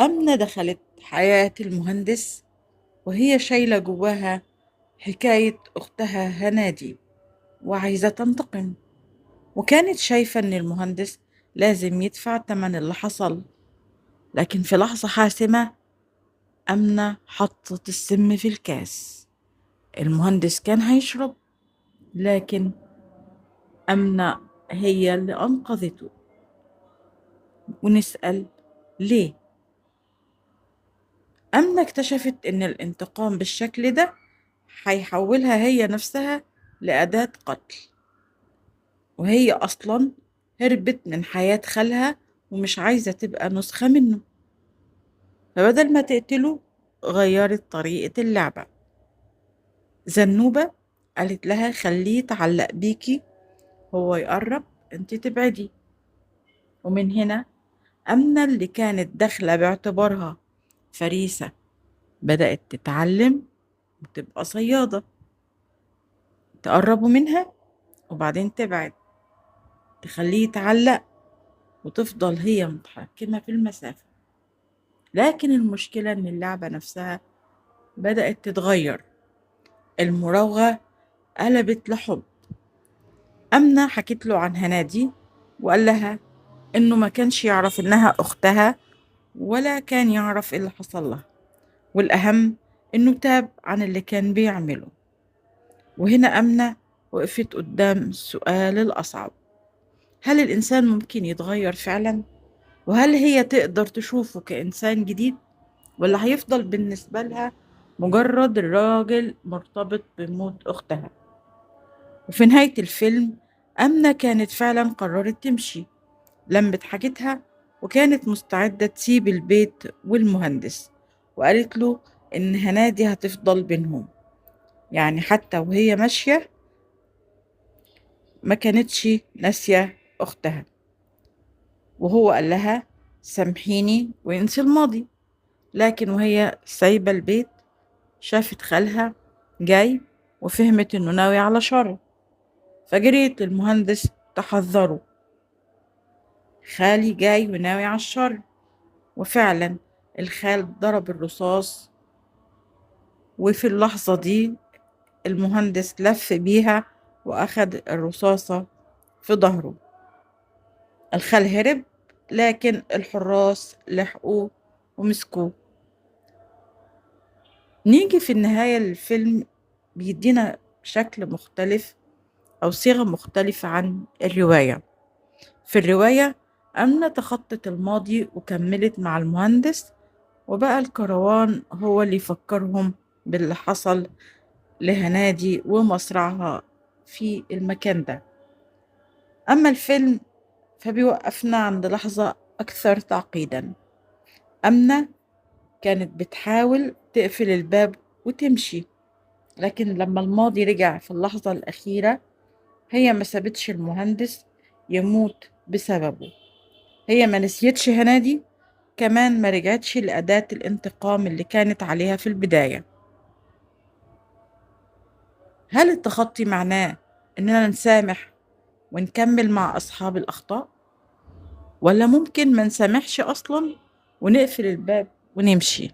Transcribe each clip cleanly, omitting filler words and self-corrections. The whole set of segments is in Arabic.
أمنة دخلت حياة المهندس وهي شايلة جواها حكاية أختها هنادي وعايزة تنتقم، وكانت شايفة إن المهندس لازم يدفع تمن اللي حصل. لكن في لحظة حاسمة أمنة حطت السم في الكاس. المهندس كان هيشرب، لكن أمنة هي اللي أنقذته. ونسأل ليه؟ أمنة اكتشفت إن الانتقام بالشكل ده هيحولها هي نفسها لأداة قتل، وهي أصلا هربت من حياة خالها ومش عايزة تبقى نسخة منه. فبدل ما تقتله غيرت طريقة اللعبة. زنوبة قالت لها خليه يتعلق بيكي، هو يقرب انت تبعدي. ومن هنا أمنة اللي كانت داخلة باعتبارها فريسة بدأت تتعلم وتبقى صيادة، تقربوا منها وبعدين تبعد، تخليه يتعلق وتفضل هي متحكمة في المسافة. لكن المشكلة إن اللعبة نفسها بدأت تتغير. المراوغة قلبت لحب. أمنة حكت له عن هنادي وقال لها إنه ما كانش يعرف إنها أختها، ولا كان يعرف إيه اللي حصل لها، والأهم إنه تاب عن اللي كان بيعمله. وهنا أمنة وقفت قدام السؤال الأصعب: هل الإنسان ممكن يتغير فعلا؟ وهل هي تقدر تشوفه كإنسان جديد، ولا هيفضل بالنسبة لها مجرد راجل مرتبط بموت أختها؟ وفي نهاية الفيلم أمنة كانت فعلا قررت تمشي. لمت حاجتها وكانت مستعدة تسيب البيت والمهندس، وقالت له إن هنادي هتفضل بينهم. يعني حتى وهي ماشية ما كانتش ناسية أختها. وهو قال لها سامحيني وانسي الماضي. لكن وهي سايبة البيت شافت خالها جاي وفهمت إنه ناوي على شر، فجريت للمهندس تحذره: خالي جاي وناوي على الشر. وفعلا الخال ضرب الرصاص، وفي اللحظة دي المهندس لف بيها وأخد الرصاصة في ظهره. الخال هرب، لكن الحراس لحقوه ومسكوه. نيجي في النهاية الفيلم بيدينا شكل مختلف أو صيغة مختلفة عن الرواية. في الرواية أمنة تخطت الماضي وكملت مع المهندس، وبقى الكروان هو اللي يفكرهم باللي حصل لهنادي ومصرعها في المكان ده. أما الفيلم فبيوقفنا عند لحظة أكثر تعقيدا. أمنة كانت بتحاول تقفل الباب وتمشي، لكن لما الماضي رجع في اللحظة الأخيرة هي ما سابتش المهندس يموت بسببه. هي ما نسيتش هنادي، كمان ما رجعتش لأداة الانتقام اللي كانت عليها في البداية. هل التخطي معناه إننا نسامح ونكمل مع أصحاب الأخطاء، ولا ممكن ما نسامحش أصلا ونقفل الباب ونمشي؟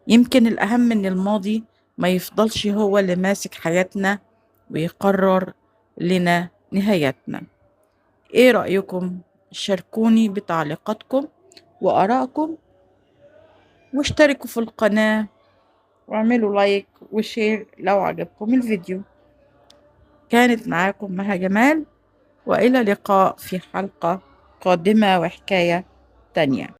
يمكن الأهم إن الماضي ما يفضلش هو اللي ماسك حياتنا ويقرر لنا نهايتنا. إيه رأيكم؟ شاركوني بتعليقاتكم وآرائكم، واشتركوا في القناة واعملوا لايك وشير لو عجبكم الفيديو. كانت معاكم مها جمال، وإلى اللقاء في حلقة قادمة وحكاية تانية.